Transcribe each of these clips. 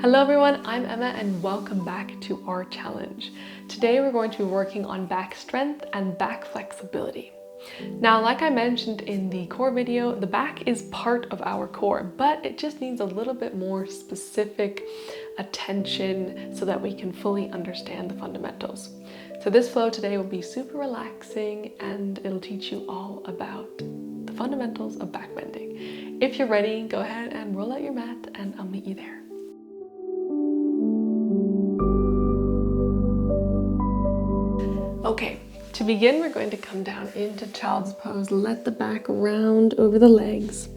Hello everyone, I'm Emma and welcome back to our challenge. Today we're going to be working on back strength and back flexibility. Now, like I mentioned in the core video, the back is part of our core, but it just needs a little bit more specific attention so that we can fully understand the fundamentals. So this flow today will be super relaxing and it'll teach you all about the fundamentals of back bending. If you're ready, go ahead and roll out your mat and I'll meet you there. Okay, to begin, we're going to come down into child's pose. Let the back round over the legs.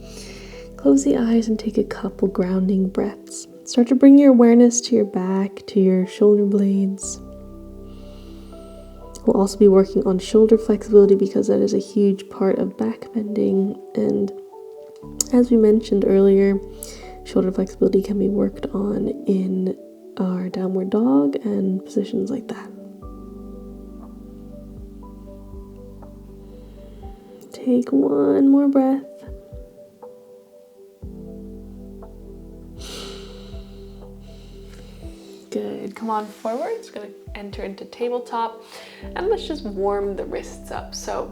Close the eyes and take a couple grounding breaths. Start to bring your awareness to your back, to your shoulder blades. We'll also be working on shoulder flexibility because that is a huge part of back bending. And as we mentioned earlier, shoulder flexibility can be worked on in our downward dog and positions like that. Take one more breath. Good. Come on forward. It's going to enter into tabletop and let's just warm the wrists up. So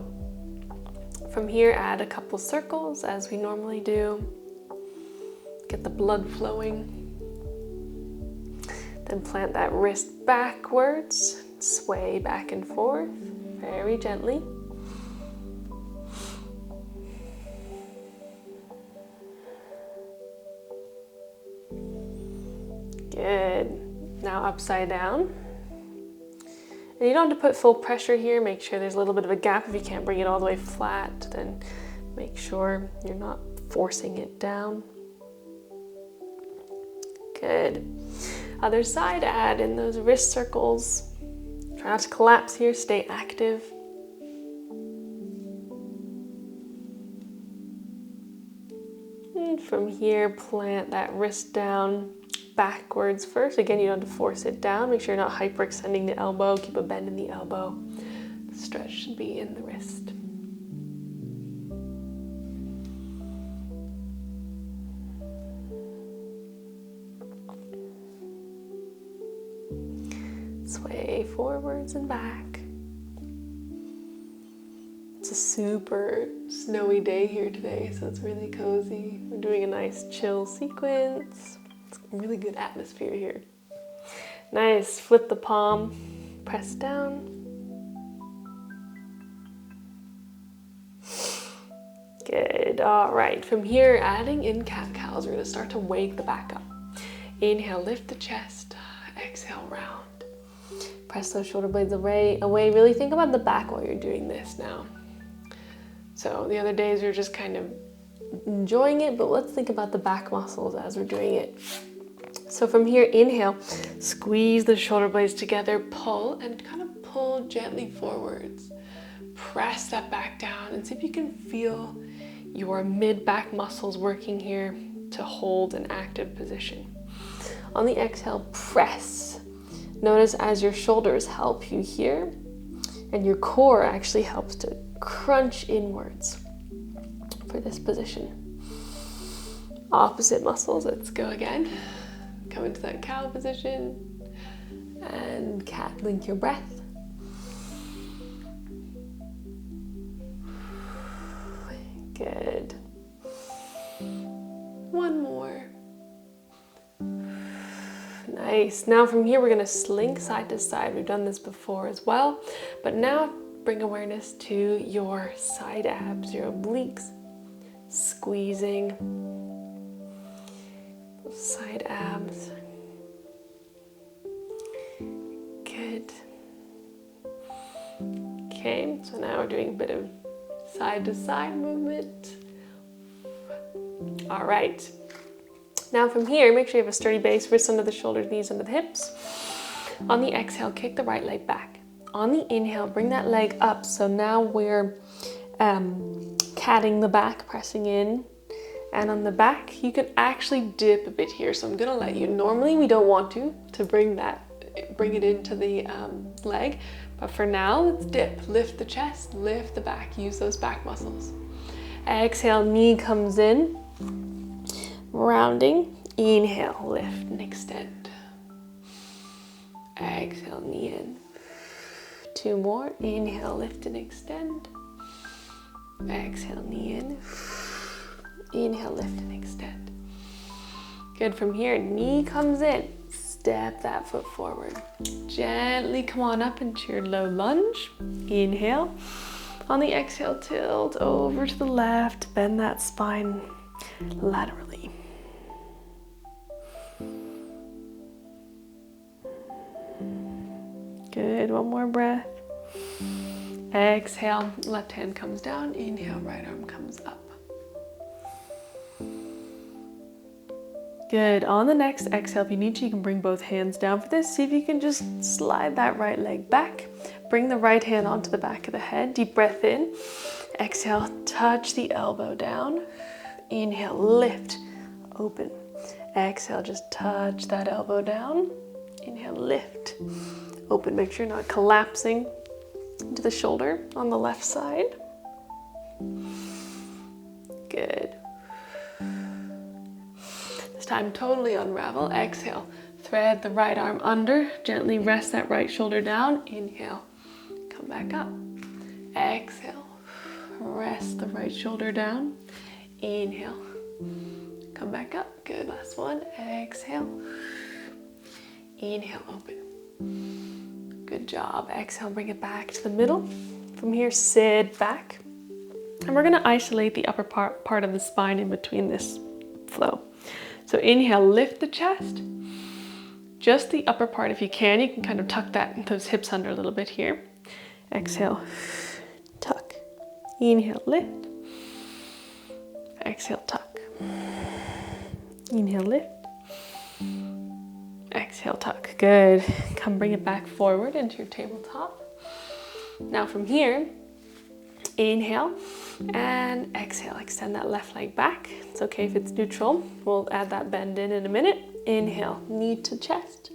from here, add a couple circles as we normally do. Get the blood flowing. Then plant that wrist backwards. Sway back and forth very gently. Good. Now upside down. And you don't have to put full pressure here. Make sure there's a little bit of a gap. If you can't bring it all the way flat, then make sure you're not forcing it down. Good. Other side, add in those wrist circles. Try not to collapse here, stay active. And from here, plant that wrist down backwards first. Again, you don't have to force it down. Make sure you're not hyperextending the elbow. Keep a bend in the elbow. The stretch should be in the wrist. Sway forwards and back. It's a super snowy day here today, so it's really cozy. We're doing a nice chill sequence. It's a really good atmosphere here. Nice. Flip the palm, press down. Good. All right. From here, adding in cat-cows, we're going to start to wake the back up. Inhale, lift the chest. Exhale, round. Press those shoulder blades away. Really think about the back while you're doing this now. So the other days you're just kind of enjoying it, but let's think about the back muscles as we're doing it. So from here, inhale, squeeze the shoulder blades together, pull, and kind of pull gently forwards. Press that back down and see if you can feel your mid-back muscles working here to hold an active position. On the exhale, press. Notice as your shoulders help you here, and your core actually helps to crunch inwards for this position. Opposite muscles, let's go again. Come into that cow position and cat, link your breath. Good. One more. Nice. Now from here, we're going to slink side to side. We've done this before as well, but now bring awareness to your side abs, your obliques, squeezing those side abs. Good. Okay, so now we're doing a bit of side to side movement. All right. Now from here, make sure you have a sturdy base, wrists under the shoulders, knees under the hips. On the exhale, kick the right leg back. On the inhale, bring that leg up. So now we're catting the back, pressing in. And on the back, you can actually dip a bit here. So I'm gonna let you, normally we don't want to bring it into the leg. But for now, let's dip. Lift the chest, lift the back, use those back muscles. Exhale, knee comes in. Rounding, Inhale, lift and extend. Exhale, knee in. 2 more. Inhale, lift and extend. Exhale, knee in. Inhale, lift and extend. Good. From here, knee comes in. Step that foot forward. Gently come on up into your low lunge. Inhale. On the exhale, tilt over to the left. Bend that spine laterally. Good. One more breath. Exhale. Left hand comes down. Inhale. Right arm comes up. Good. On the next exhale, if you need to, you can bring both hands down for this. See if you can just slide that right leg back. Bring the right hand onto the back of the head. Deep breath in. Exhale, touch the elbow down. Inhale, lift, open. Exhale, just touch that elbow down. Inhale, lift, open. Make sure you're not collapsing into the shoulder on the left side. Good. This time, totally unravel. Exhale, thread the right arm under. Gently rest that right shoulder down. Inhale, come back up. Exhale, rest the right shoulder down. Inhale, come back up. Good. Last one. Exhale. Inhale, open. Good job. Exhale, bring it back to the middle. From here, sit back. And we're going to isolate the upper part of the spine in between this flow. So inhale, lift the chest. Just the upper part if you can. You can kind of tuck those hips under a little bit here. Exhale, tuck. Inhale, lift. Exhale, tuck. Inhale, lift. Exhale, tuck. Good. Come bring it back forward into your tabletop. Now from here, inhale and exhale. Extend that left leg back. It's okay if it's neutral. We'll add that bend in a minute. Inhale, knee to chest.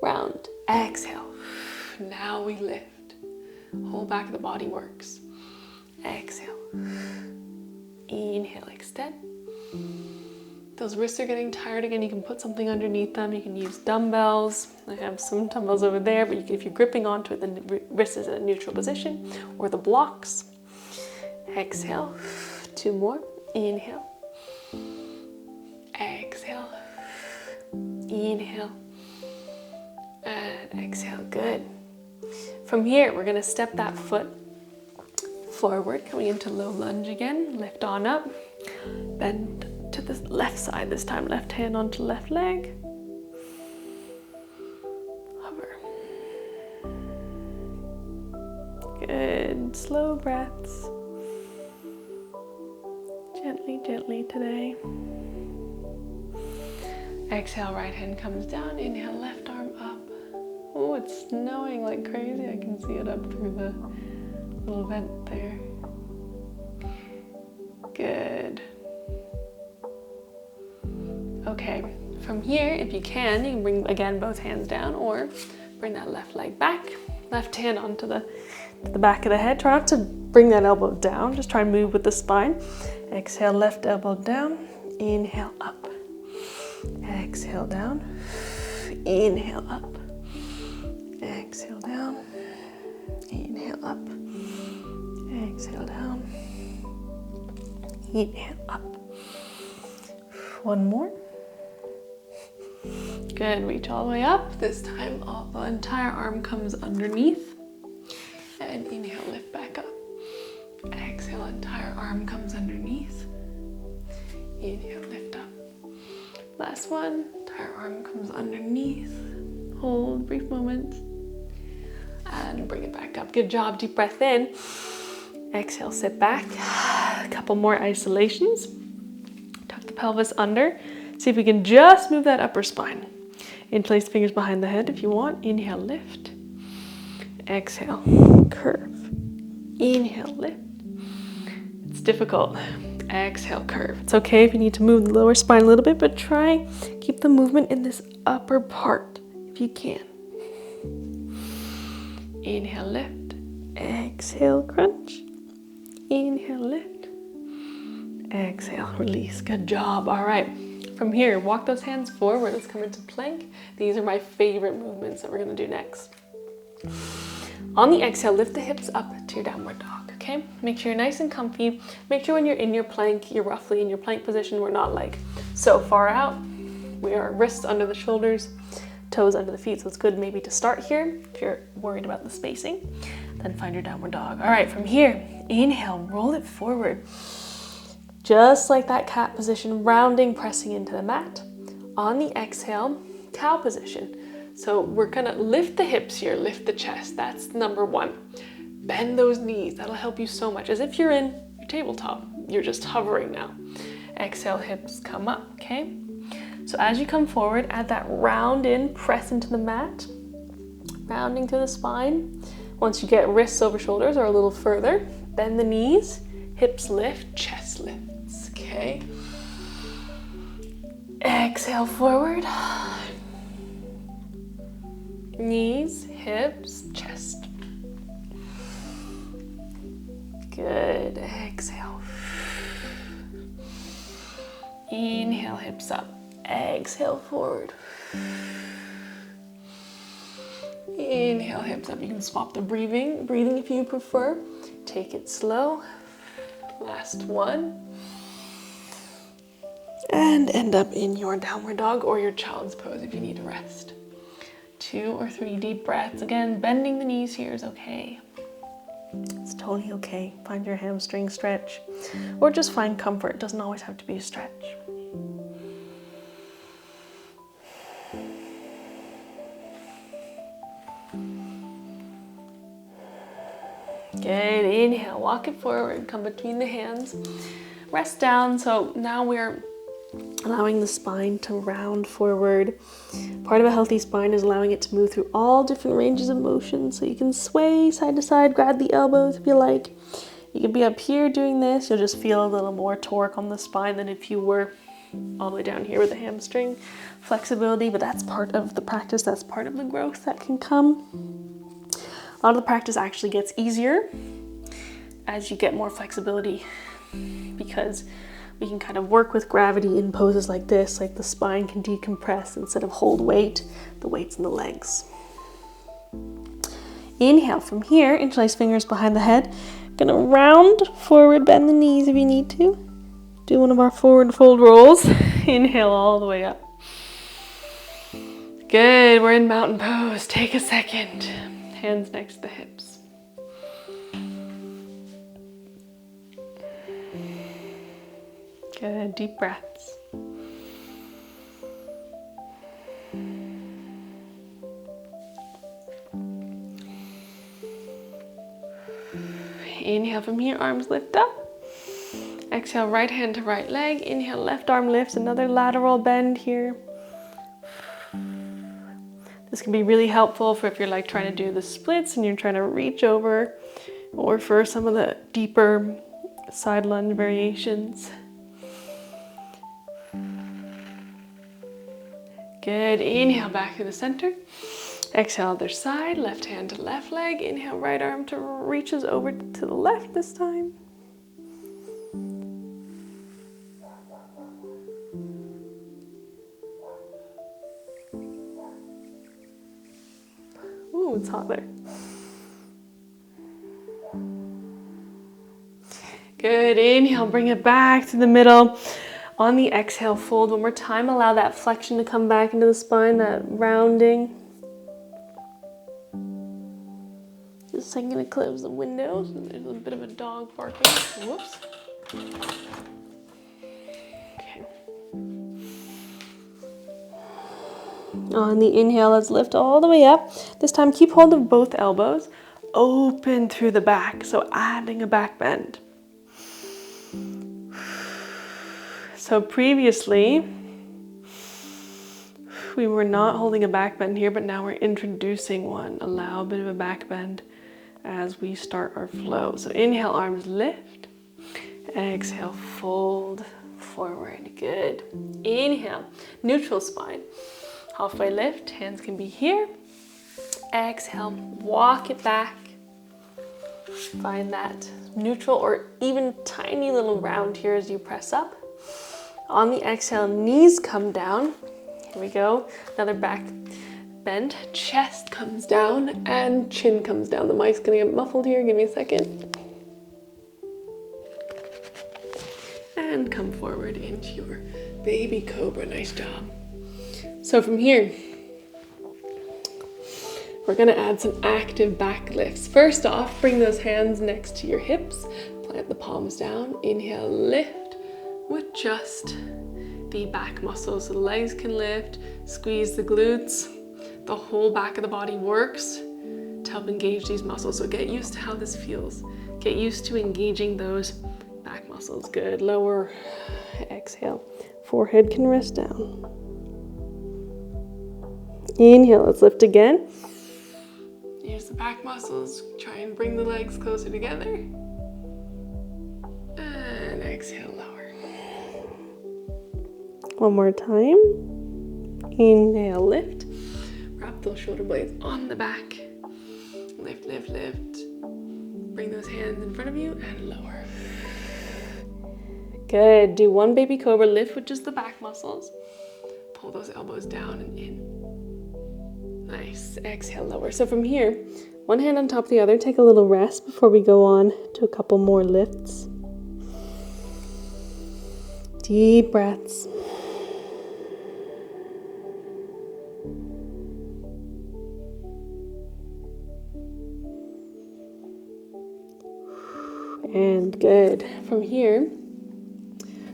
Round. Exhale. Now we lift. Whole back of the body works. Exhale. Inhale, extend. Those wrists are getting tired again. You can put something underneath them. You can use dumbbells. I have some dumbbells over there, but if you're gripping onto it, the wrist is in a neutral position, or the blocks. Exhale. 2 more. Inhale. Exhale. Inhale. And exhale. Good. From here, we're going to step that foot forward, coming into low lunge again. Lift on up. Bend to the left side this time. Left hand onto left leg. Hover. Good. Slow breaths. Gently, gently today. Exhale, right hand comes down. Inhale, left arm up. Oh, it's snowing like crazy. I can see it up through the little vent there. Good. Okay, from here, if you can bring, again, both hands down, or bring that left leg back. Left hand onto the back of the head. Try not to bring that elbow down. Just try and move with the spine. Exhale, left elbow down. Inhale, up. Exhale, down. Inhale, up. Exhale, down. Inhale, up. Exhale, down. Inhale, up. One more. Good. Reach all the way up. This time, the entire arm comes underneath. And inhale, lift back up. Exhale, entire arm comes underneath. Inhale, lift up. Last one. Entire arm comes underneath. Hold brief moments. And bring it back up. Good job. Deep breath in. Exhale, sit back. A couple more isolations. Tuck the pelvis under. See if we can just move that upper spine. In place, fingers behind the head if you want. Inhale, lift. Exhale, curve. Inhale, lift. It's difficult. Exhale, curve. It's okay if you need to move the lower spine a little bit, but try keep the movement in this upper part if you can. Inhale, lift. Exhale, crunch. Inhale, lift. Exhale, release. Good job. All right. From here, walk those hands forward. Let's come into plank. These are my favorite movements that we're gonna do next. On the exhale, lift the hips up to your downward dog, okay? Make sure you're nice and comfy. Make sure when you're in your plank, you're roughly in your plank position. We're not like so far out. We are wrists under the shoulders, toes under the feet. So it's good maybe to start here if you're worried about the spacing. Then find your downward dog. All right, from here, inhale, roll it forward. Just like that cat position, rounding, pressing into the mat. On the exhale, cow position. So we're gonna lift the hips here, lift the chest. That's number one. Bend those knees. That'll help you so much. As if you're in your tabletop. You're just hovering now. Exhale, hips come up, okay? So as you come forward, add that round in, press into the mat. Rounding through the spine. Once you get wrists over shoulders or a little further, bend the knees, hips lift, chest lifts, okay? Exhale forward. Knees, hips, chest. Good. Exhale. Inhale, hips up. Exhale, forward. Inhale, hips up. You can swap the breathing if you prefer. Take it slow. Last one. And end up in your downward dog or your child's pose if you need a rest. 2 or 3 deep breaths. Again, bending the knees here is okay. It's totally okay. Find your hamstring stretch or just find comfort. It doesn't always have to be a stretch. Good. Inhale, walk it forward, come between the hands, rest down. So now we're allowing the spine to round forward. Part of a healthy spine is allowing it to move through all different ranges of motion. So you can sway side to side, grab the elbows if you like. You can be up here doing this. You'll just feel a little more torque on the spine than if you were all the way down here with the hamstring flexibility, but that's part of the practice. That's part of the growth that can come. A lot of the practice actually gets easier as you get more flexibility because we can kind of work with gravity in poses like this, like the spine can decompress instead of hold weight, the weight's in the legs. Inhale from here, interlace fingers behind the head. Gonna round forward, bend the knees if you need to. Do one of our forward fold rolls. Inhale all the way up. Good, we're in mountain pose. Take a second. Hands next to the hips. Good, deep breaths. Inhale from here, arms lift up. Exhale, right hand to right leg. Inhale, left arm lifts, another lateral bend here. This can be really helpful for if you're like trying to do the splits and you're trying to reach over, or for some of the deeper side lunge variations. Good, inhale back to the center. Exhale, other side, left hand to left leg. Inhale, right arm to reaches over to the left this time. Ooh, it's hot there. Good, inhale, bring it back to the middle. On the exhale, fold one more time. Allow that flexion to come back into the spine, that rounding. Just a second, gonna close the windows. There's a bit of a dog barking. Whoops. Okay. On the inhale, let's lift all the way up. This time, keep hold of both elbows. Open through the back, so adding a back bend. So previously, we were not holding a back bend here, but now we're introducing one. Allow a bit of a back bend as we start our flow. So inhale, arms lift. Exhale, fold forward. Good. Inhale, neutral spine. Halfway lift, hands can be here. Exhale, walk it back. Find that neutral or even tiny little round here as you press up. On the exhale, knees come down. Here we go. Another back bend. Chest comes down and chin comes down. The mic's gonna get muffled here. Give me a second. And come forward into your baby cobra. Nice job. So from here, we're gonna add some active back lifts. First off, bring those hands next to your hips. Plant the palms down. Inhale, lift with just the back muscles. So the legs can lift, squeeze the glutes. The whole back of the body works to help engage these muscles. So get used to how this feels. Get used to engaging those back muscles. Good. Lower. Exhale. Forehead can rest down. Inhale. Let's lift again. Use the back muscles. Try and bring the legs closer together. And exhale, lower. One more time. Inhale, lift. Wrap those shoulder blades on the back. Lift, lift, lift. Bring those hands in front of you and lower. Good. Do one baby cobra. Lift with just the back muscles. Pull those elbows down and in. Nice. Exhale, lower. So from here, one hand on top of the other. Take a little rest before we go on to a couple more lifts. Deep breaths. And good. From here,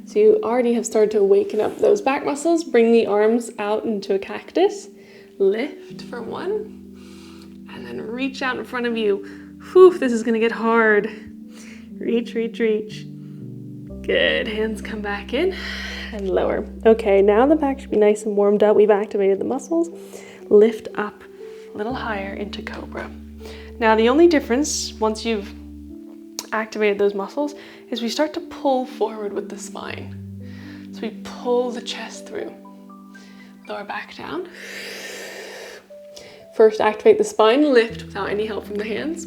so you already have started to awaken up those back muscles. Bring the arms out into a cactus. Lift for one. And then reach out in front of you. Whew, this is gonna get hard. Reach, reach, reach. Good. Hands come back in and lower. Okay, now the back should be nice and warmed up. We've activated the muscles. Lift up a little higher into cobra. Now the only difference once you've activated those muscles is we start to pull forward with the spine. So we pull the chest through. Lower back down. First, activate the spine, lift without any help from the hands.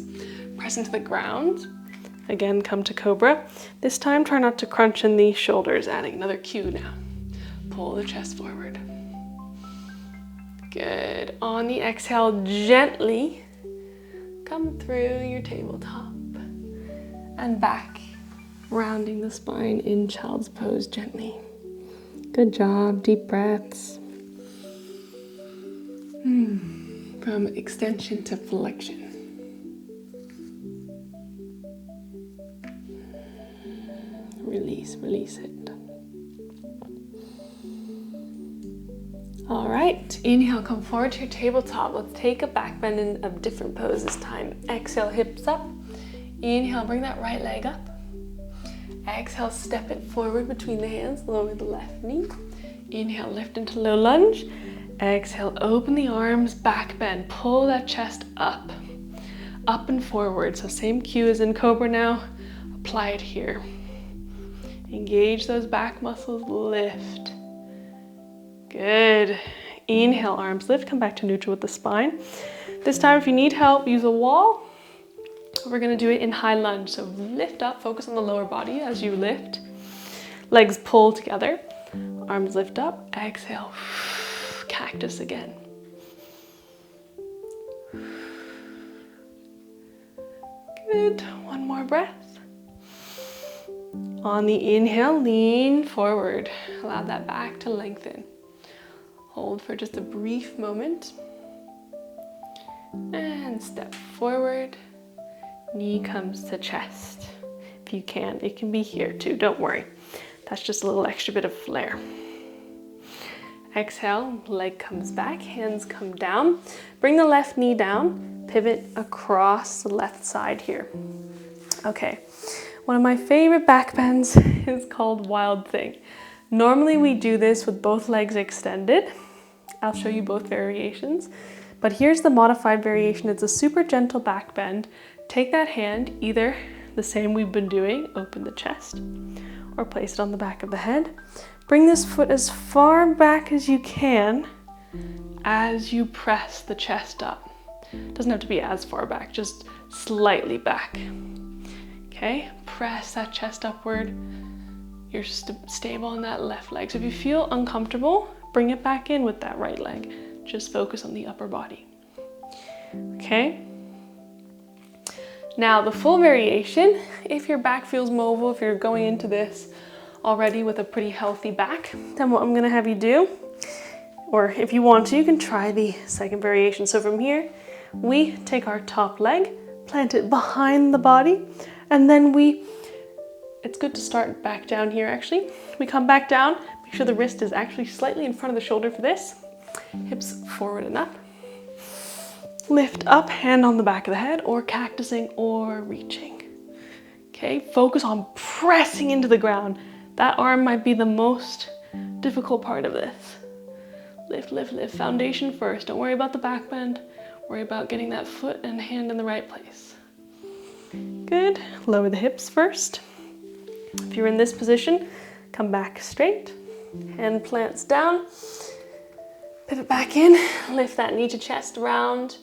Press into the ground. Again, come to cobra. This time, try not to crunch in the shoulders, adding another cue now. Pull the chest forward. Good. On the exhale, gently come through your tabletop and back, rounding the spine in child's pose gently. Good job. Deep breaths. From extension to flexion. Release, release it. All right, inhale, come forward to your tabletop. Let's take a back bend in a different pose this time. Exhale, hips up. Inhale, bring that right leg up. Exhale, step it forward between the hands, lower the left knee. Inhale, lift into low lunge. Exhale, open the arms, back bend. Pull that chest up and forward. So same cue as in cobra now. Apply it here. Engage those back muscles, lift. Good. Inhale, arms lift, come back to neutral with the spine. This time, if you need help, use a wall. We're gonna do it in high lunge. So lift up, focus on the lower body as you lift. Legs pull together. Arms lift up, exhale. Cactus again. Good. One more breath. On the inhale, lean forward. Allow that back to lengthen. Hold for just a brief moment. And step forward. Knee comes to chest. If you can, it can be here too, don't worry. That's just a little extra bit of flair. Exhale, leg comes back, hands come down. Bring the left knee down, pivot across the left side here. Okay, one of my favorite back bends is called Wild Thing. Normally we do this with both legs extended. I'll show you both variations, but here's the modified variation. It's a super gentle back bend. Take that hand, either the same we've been doing, open the chest, or place it on the back of the head. Bring this foot as far back as you can as you press the chest up. It doesn't have to be as far back, just slightly back. Okay, press that chest upward. you're stable on that left leg. So if you feel uncomfortable, bring it back in with that right leg. Just focus on the upper body. Okay? Now the full variation, if your back feels mobile, if you're going into this already with a pretty healthy back, then what I'm gonna have you do, or if you want to, you can try the second variation. So from here, we take our top leg, plant it behind the body, and then it's good to start back down here actually. We come back down, make sure the wrist is actually slightly in front of the shoulder for this. Hips forward and up. Lift up, hand on the back of the head, or cactusing or reaching. Okay, focus on pressing into the ground. That arm might be the most difficult part of this. Lift, lift, lift. Foundation first. Don't worry about the back bend. Worry about getting that foot and hand in the right place. Good. Lower the hips first. If you're in this position, come back straight. Hand plants down. Pivot back in. Lift that knee to chest round.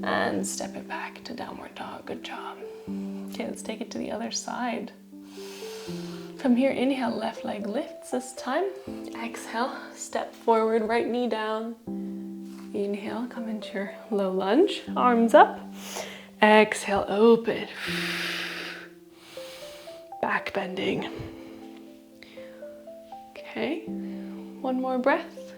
And step it back to downward dog. Good job. Okay, let's take it to the other side. From here, inhale, left leg lifts this time. Exhale, step forward, right knee down. Inhale, come into your low lunge, arms up. Exhale, open. Back bending. Okay, one more breath.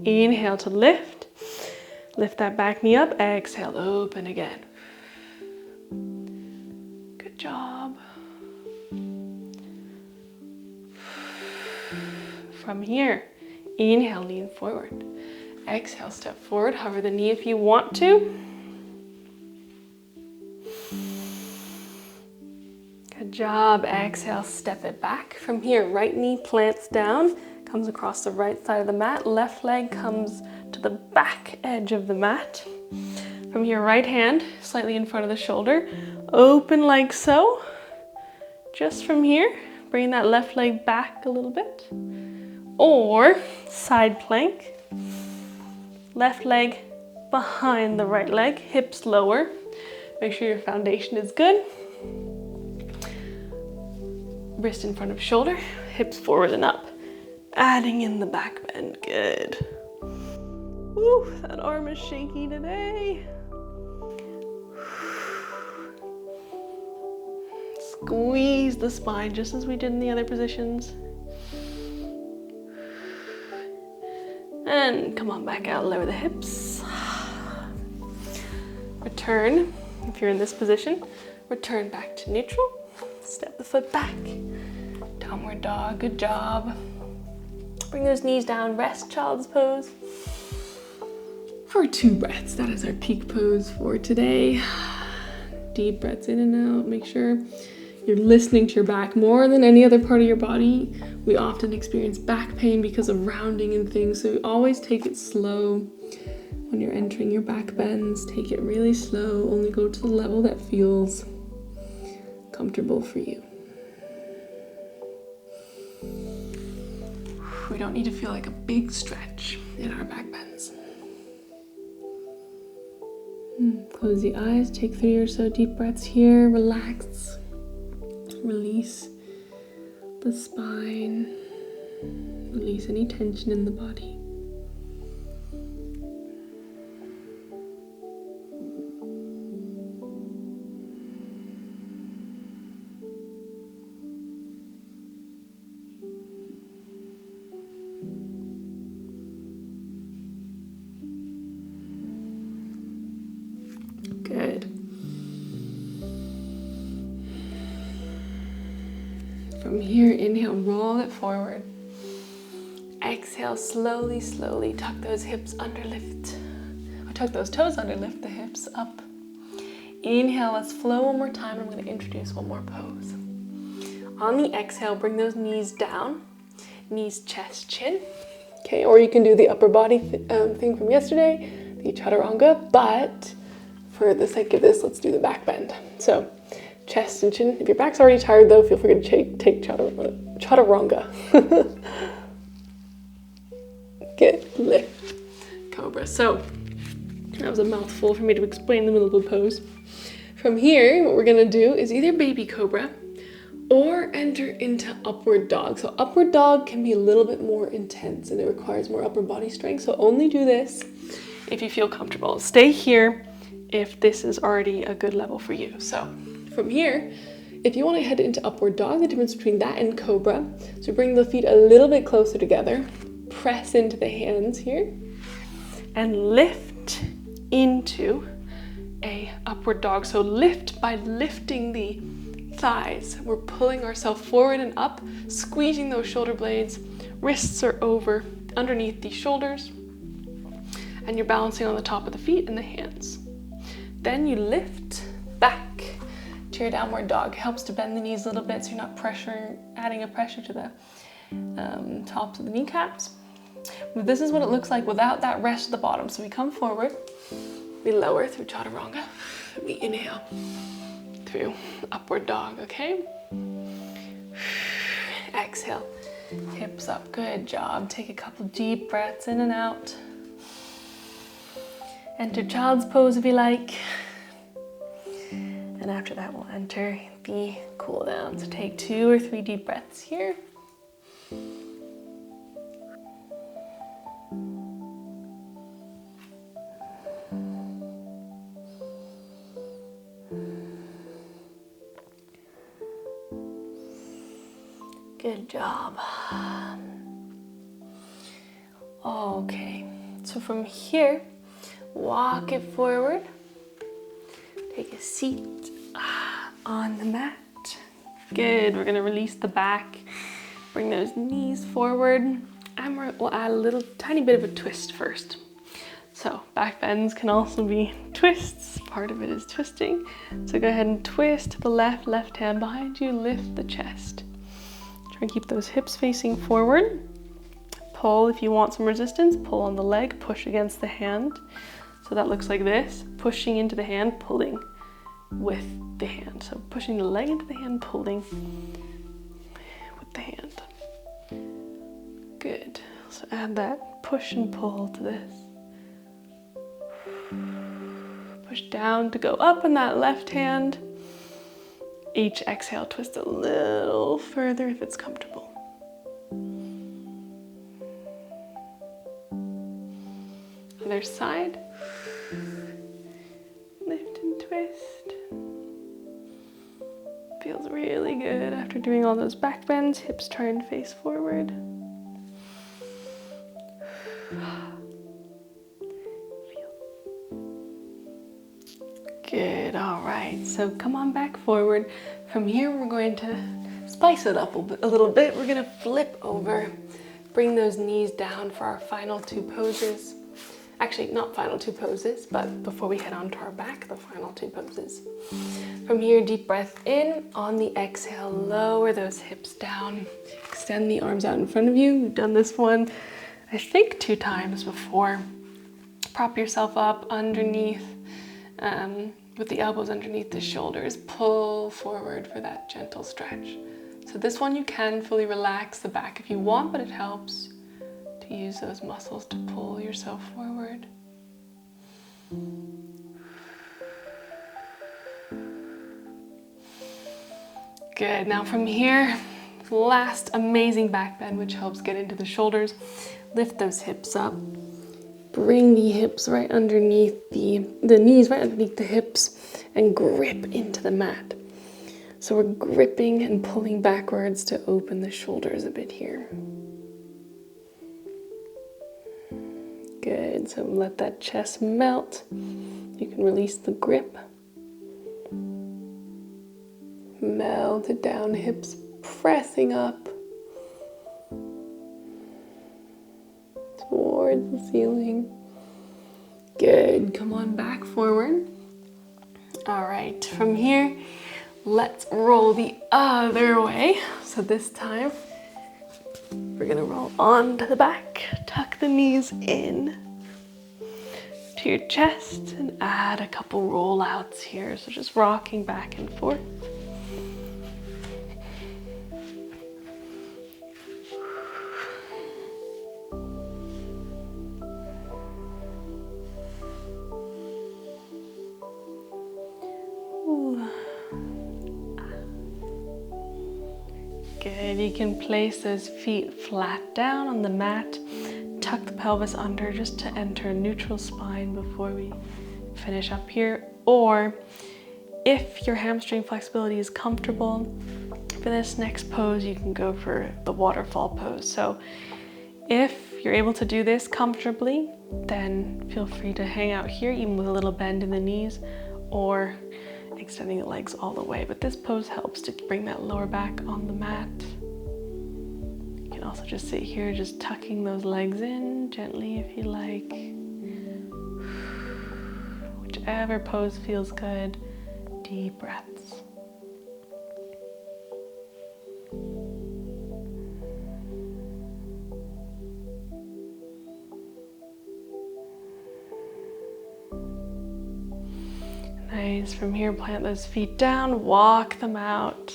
Inhale to lift. Lift that back knee up. Exhale, open again. Good job. From here, inhale, lean forward. Exhale, step forward. Hover the knee if you want to. Good job. Exhale, step it back. From here, right knee plants down. Comes across the right side of the mat. Left leg comes to the back edge of the mat. From here, right hand slightly in front of the shoulder. Open like so. Just from here, bring that left leg back a little bit. Or side plank. Left leg behind the right leg, hips lower. Make sure your foundation is good. Wrist in front of shoulder, hips forward and up. Adding in the back bend, good. Woo, that arm is shaky today. Squeeze the spine just as we did in the other positions. And come on back out, lower the hips. Return, if you're in this position, return back to neutral. Step the foot back. Downward dog, good job. Bring those knees down, rest child's pose. For 2 breaths, that is our peak pose for today. Deep breaths in and out, make sure you're listening to your back more than any other part of your body. We often experience back pain because of rounding and things, so always take it slow. When you're entering your back bends, take it really slow, only go to the level that feels comfortable for you. We don't need to feel like a big stretch in our back bends. Close the eyes, take 3 or so deep breaths here, relax, release the spine, release any tension in the body. Good. From here, inhale, roll it forward. Exhale, slowly, slowly tuck those hips under, lift. Or tuck those toes under, lift the hips up. Inhale, let's flow one more time. I'm going to introduce one more pose. On the exhale, bring those knees down. Knees, chest, chin. Okay, or you can do the upper body thing from yesterday, the Chaturanga, but for the sake of this, let's do the back bend. So, chest and chin. If your back's already tired though, feel free to take Chaturanga. Good, lift, cobra. So, that was a mouthful for me to explain the middle of the pose. From here, what we're gonna do is either baby cobra or enter into upward dog. So upward dog can be a little bit more intense and it requires more upper body strength. So only do this if you feel comfortable. Stay here if this is already a good level for you. So from here, if you want to head into upward dog, the difference between that and cobra, so bring the feet a little bit closer together, press into the hands here, and lift into a upward dog. So lift by lifting the thighs. We're pulling ourselves forward and up, squeezing those shoulder blades. Wrists are over underneath the shoulders, and you're balancing on the top of the feet and the hands. Then you lift back to your downward dog. Helps to bend the knees a little bit so you're not adding a pressure to the tops of the kneecaps. But this is what it looks like without that rest at the bottom. So we come forward, we lower through Chaturanga, we inhale through upward dog, okay? Exhale, hips up, good job. Take a couple deep breaths in and out. Enter child's pose if you like. And after that, we'll enter the cool down. So take 2 or 3 deep breaths here. Good job. Okay, so from here, walk it forward. Take a seat on the mat. Good, we're gonna release the back. Bring those knees forward. And we'll add a little tiny bit of a twist first. So back bends can also be twists. Part of it is twisting. So go ahead and twist to the left hand behind you, lift the chest. Try and keep those hips facing forward. Pull if you want some resistance, pull on the leg, push against the hand. So that looks like this, pushing into the hand, pulling with the hand. So pushing the leg into the hand, pulling with the hand. Good, so add that push and pull to this. Push down to go up in that left hand. Each exhale, twist a little further if it's comfortable. Other side. Lift and twist. Feels really good after doing all those back bends. Hips try and face forward. Good, all right, so come on back forward. From here, we're going to spice it up a little bit. We're gonna flip over, bring those knees down for our final 2 poses. Actually, not final 2 poses, but before we head on to our back, the final 2 poses. From here, deep breath in. On the exhale, lower those hips down. Extend the arms out in front of you. You've done this one, I think, 2 times before. Prop yourself up underneath, with the elbows underneath the shoulders. Pull forward for that gentle stretch. So this one you can fully relax the back if you want, but it helps to use those muscles to pull yourself forward. Good, now from here, last amazing back bend, which helps get into the shoulders. Lift those hips up. Bring the hips right underneath the knees right underneath the hips and grip into the mat. So we're gripping and pulling backwards to open the shoulders a bit here. Good, so let that chest melt. You can release the grip. Melt it down, hips pressing up towards the ceiling. Good, come on back forward. All right, from here, let's roll the other way. So this time, we're gonna roll onto the back, tuck the knees in to your chest and add a couple rollouts here. So just rocking back and forth. Good. You can place those feet flat down on the mat. Tuck the pelvis under just to enter a neutral spine before we finish up here. Or if your hamstring flexibility is comfortable, for this next pose, you can go for the waterfall pose. So if you're able to do this comfortably, then feel free to hang out here, even with a little bend in the knees, or extending the legs all the way. But this pose helps to bring that lower back on the mat. You can also just sit here, just tucking those legs in gently if you like. Whichever pose feels good. Deep breaths. Nice. From here, plant those feet down, walk them out.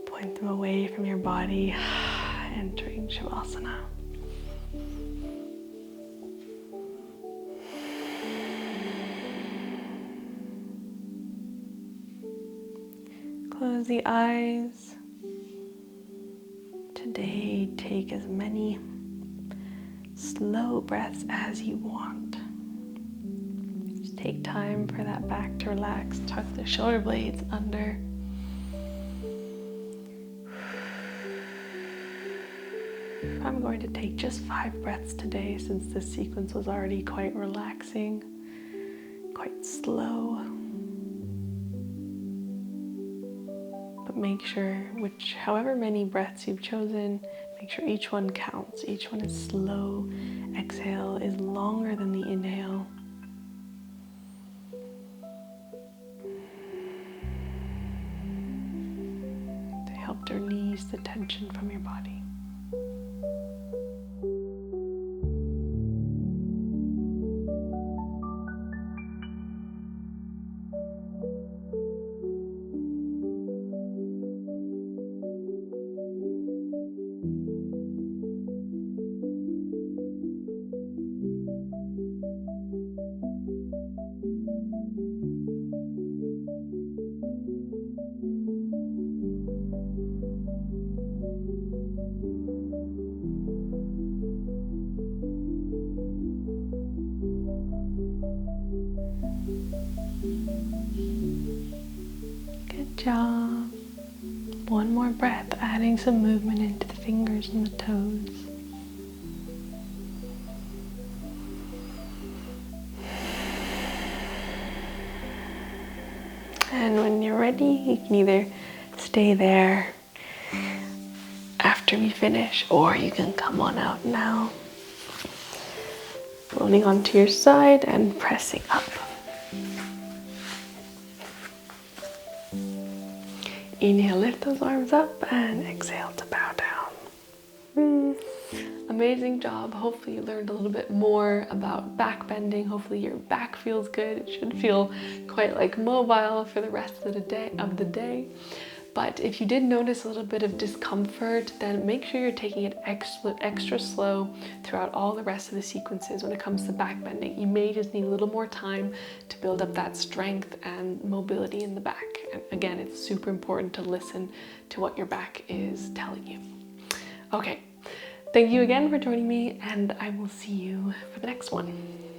Point them away from your body, entering Savasana. Close the eyes. Today, take as many slow breaths as you want. Just take time for that back to relax. Tuck the shoulder blades under. I'm going to take just 5 breaths today since this sequence was already quite relaxing, quite slow. But make sure, however many breaths you've chosen, make sure each one counts. Each one is slow. Exhale is longer than the inhale. To help to release the tension from your body. Good job. One more breath, adding some movement into the fingers and the toes. And when you're ready, you can either stay there after we finish, or you can come on out now. Rolling onto your side and pressing up. Inhale, lift those arms up, and exhale to bow down. Amazing job. Hopefully you learned a little bit more about back bending. Hopefully your back feels good. It should feel quite like mobile for the rest of the day. But if you did notice a little bit of discomfort, then make sure you're taking it extra slow throughout all the rest of the sequences when it comes to back bending. You may just need a little more time to build up that strength and mobility in the back. And again, it's super important to listen to what your back is telling you. Okay, thank you again for joining me, and I will see you for the next one.